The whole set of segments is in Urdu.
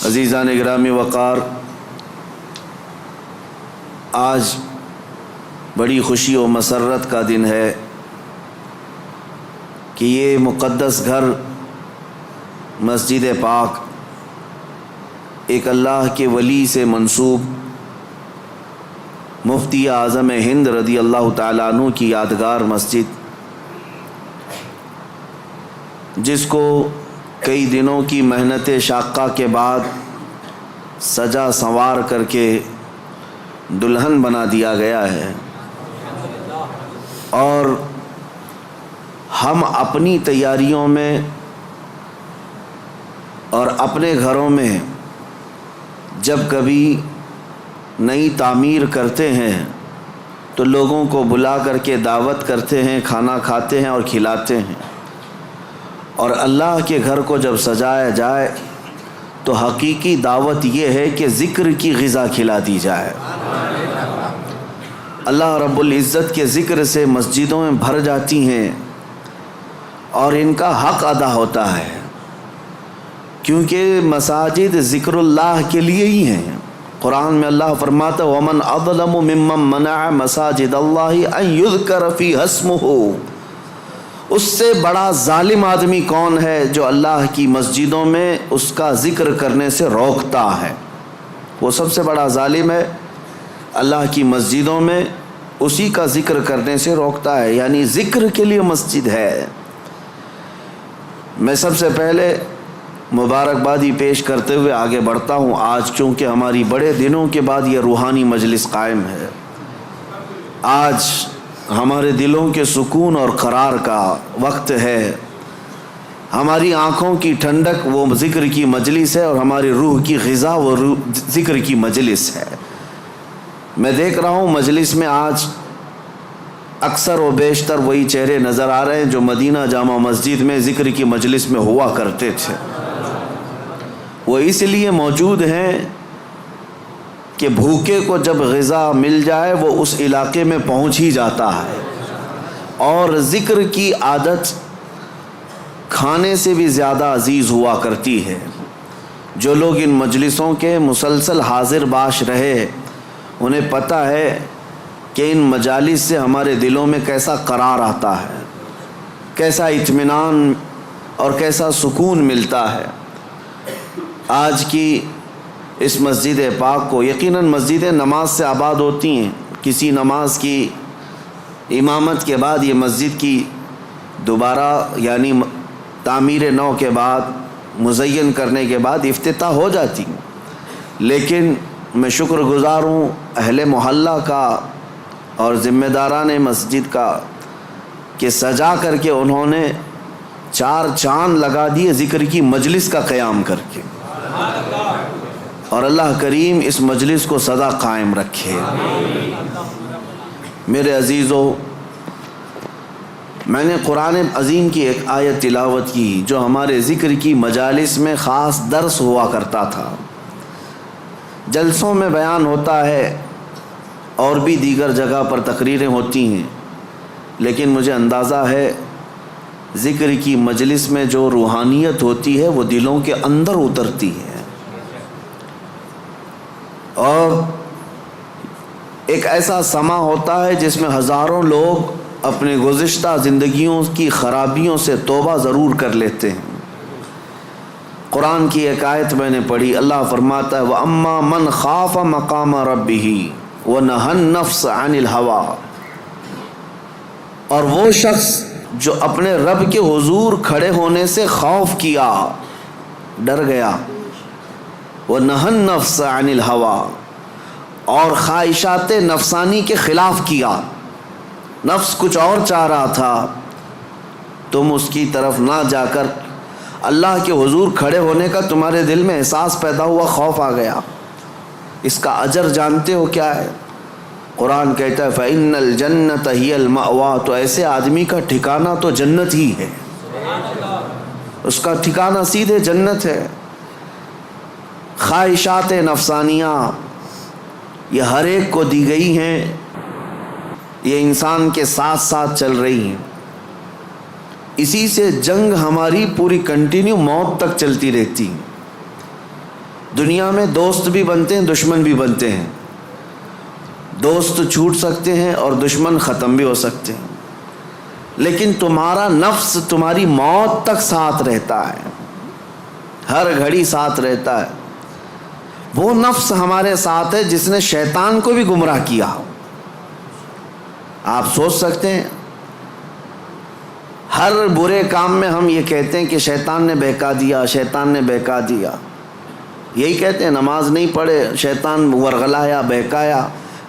عزیزان گرامی وقار، آج بڑی خوشی و مسرت کا دن ہے کہ یہ مقدس گھر مسجد پاک ایک اللہ کے ولی سے منسوب مفتی اعظم ہند رضی اللہ تعالیٰ عنہ کی یادگار مسجد، جس کو کئی دنوں کی محنت شاقہ کے بعد سجا سنوار کر کے دلہن بنا دیا گیا ہے، اور ہم اپنی تیاریوں میں اور اپنے گھروں میں جب کبھی نئی تعمیر کرتے ہیں تو لوگوں کو بلا کر کے دعوت کرتے ہیں، کھانا کھاتے ہیں اور کھلاتے ہیں، اور اللہ کے گھر کو جب سجایا جائے تو حقیقی دعوت یہ ہے کہ ذکر کی غذا کھلا دی جائے۔ اللہ رب العزت کے ذکر سے مسجدوں میں بھر جاتی ہیں اور ان کا حق ادا ہوتا ہے، کیونکہ مساجد ذکر اللہ کے لیے ہی ہیں۔ قرآن میں اللہ فرماتا ہے وَمَنْ أَظْلَمُ مِمَّنْ مَنَعَ مَسَاجِدَ اللَّهِ أَنْ يُذْكَرَ فِيهَا اسْمُهُ، اس سے بڑا ظالم آدمی کون ہے جو اللہ کی مسجدوں میں اس کا ذکر کرنے سے روکتا ہے؟ وہ سب سے بڑا ظالم ہے، اللہ کی مسجدوں میں اسی کا ذکر کرنے سے روکتا ہے، یعنی ذکر کے لیے مسجد ہے۔ میں سب سے پہلے مبارکبادی پیش کرتے ہوئے آگے بڑھتا ہوں، آج چونکہ ہماری بڑے دنوں کے بعد یہ روحانی مجلس قائم ہے، آج ہمارے دلوں کے سکون اور قرار کا وقت ہے، ہماری آنکھوں کی ٹھنڈک وہ ذکر کی مجلس ہے، اور ہماری روح کی غذا وہ ذکر کی مجلس ہے۔ میں دیکھ رہا ہوں مجلس میں آج اکثر و بیشتر وہی چہرے نظر آ رہے ہیں جو مدینہ جامع مسجد میں ذکر کی مجلس میں ہوا کرتے تھے۔ وہ اس لیے موجود ہیں کہ بھوکے کو جب غذا مل جائے وہ اس علاقے میں پہنچ ہی جاتا ہے، اور ذکر کی عادت کھانے سے بھی زیادہ عزیز ہوا کرتی ہے۔ جو لوگ ان مجلسوں کے مسلسل حاضر باش رہے انہیں پتہ ہے کہ ان مجالس سے ہمارے دلوں میں کیسا قرار آتا ہے، کیسا اطمینان اور کیسا سکون ملتا ہے۔ آج کی اس مسجد پاک کو، یقیناً مسجدیں نماز سے آباد ہوتی ہیں، کسی نماز کی امامت کے بعد یہ مسجد کی دوبارہ یعنی تعمیر نو کے بعد مزین کرنے کے بعد افتتاح ہو جاتی ہیں، لیکن میں شکر گزار ہوں اہل محلہ کا اور ذمہ داران مسجد کا کہ سجا کر کے انہوں نے 4 چاند لگا دیے ذکر کی مجلس کا قیام کر کے، اور اللہ کریم اس مجلس کو سدا قائم رکھے۔ میرے عزیزو، میں نے قرآن عظیم کی ایک آیت تلاوت کی جو ہمارے ذکر کی مجالس میں خاص درس ہوا کرتا تھا، جلسوں میں بیان ہوتا ہے اور بھی دیگر جگہ پر تقریریں ہوتی ہیں، لیکن مجھے اندازہ ہے ذکر کی مجلس میں جو روحانیت ہوتی ہے وہ دلوں کے اندر اترتی ہے، اور ایک ایسا سما ہوتا ہے جس میں ہزاروں لوگ اپنے گزشتہ زندگیوں کی خرابیوں سے توبہ ضرور کر لیتے ہیں۔ قرآن کی ایک آیت میں نے پڑھی، اللہ فرماتا ہے وَأَمَّا مَنْ خَافَ مَقَامَ رَبِّهِ وَنَهَى النَّفْسَ عَنِ الْهَوَىٰ، اور وہ شخص جو اپنے رب کے حضور کھڑے ہونے سے خوف کیا، ڈر گیا، وَنَهَى النَّفْسَ عَنِ الْهَوَىٰ، اور خواہشات نفسانی کے خلاف کیا، نفس کچھ اور چاہ رہا تھا، تم اس کی طرف نہ جا کر اللہ کے حضور کھڑے ہونے کا تمہارے دل میں احساس پیدا ہوا، خوف آ گیا۔ اس کا اجر جانتے ہو کیا ہے؟ قرآن کہتا ہے فَإِنَّ الْجَنَّةَ هِيَ الْمَأْوَىٰ، تو ایسے آدمی کا ٹھکانہ تو جنت ہی ہے، اس کا ٹھکانہ سیدھے جنت ہے۔ خواہشات نفسانیہ یہ ہر ایک کو دی گئی ہیں، یہ انسان کے ساتھ ساتھ چل رہی ہیں، اسی سے جنگ ہماری پوری کنٹینیو موت تک چلتی رہتی ہے۔ دنیا میں دوست بھی بنتے ہیں، دشمن بھی بنتے ہیں، دوست چھوٹ سکتے ہیں اور دشمن ختم بھی ہو سکتے ہیں، لیکن تمہارا نفس تمہاری موت تک ساتھ رہتا ہے، ہر گھڑی ساتھ رہتا ہے۔ وہ نفس ہمارے ساتھ ہے جس نے شیطان کو بھی گمراہ کیا۔ آپ سوچ سکتے ہیں، ہر برے کام میں ہم یہ کہتے ہیں کہ شیطان نے بہکا دیا، شیطان نے بہکا دیا، یہی کہتے ہیں۔ نماز نہیں پڑھے، شیطان ورغلایا، بہکایا،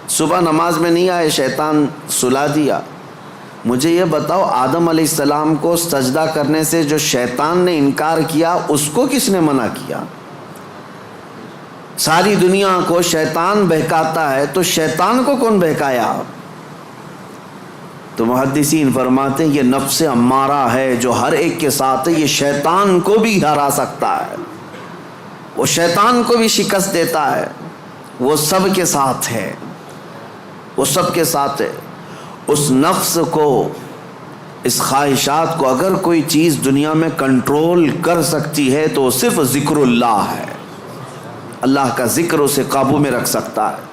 صبح نماز میں نہیں آئے، شیطان سلا دیا۔ مجھے یہ بتاؤ، آدم علیہ السلام کو سجدہ کرنے سے جو شیطان نے انکار کیا، اس کو کس نے منع کیا؟ ساری دنیا کو شیطان بہکاتا ہے تو شیطان کو کون بہکایا؟ تو محدثین فرماتے ہیں یہ نفس امارہ ہے جو ہر ایک کے ساتھ ہے، یہ شیطان کو بھی ہرا سکتا ہے، وہ شیطان کو بھی شکست دیتا ہے، وہ سب کے ساتھ ہے، وہ سب کے ساتھ ہے۔ اس نفس کو، اس خواہشات کو اگر کوئی چیز دنیا میں کنٹرول کر سکتی ہے تو صرف ذکر اللہ ہے، اللہ کا ذکر اسے قابو میں رکھ سکتا ہے۔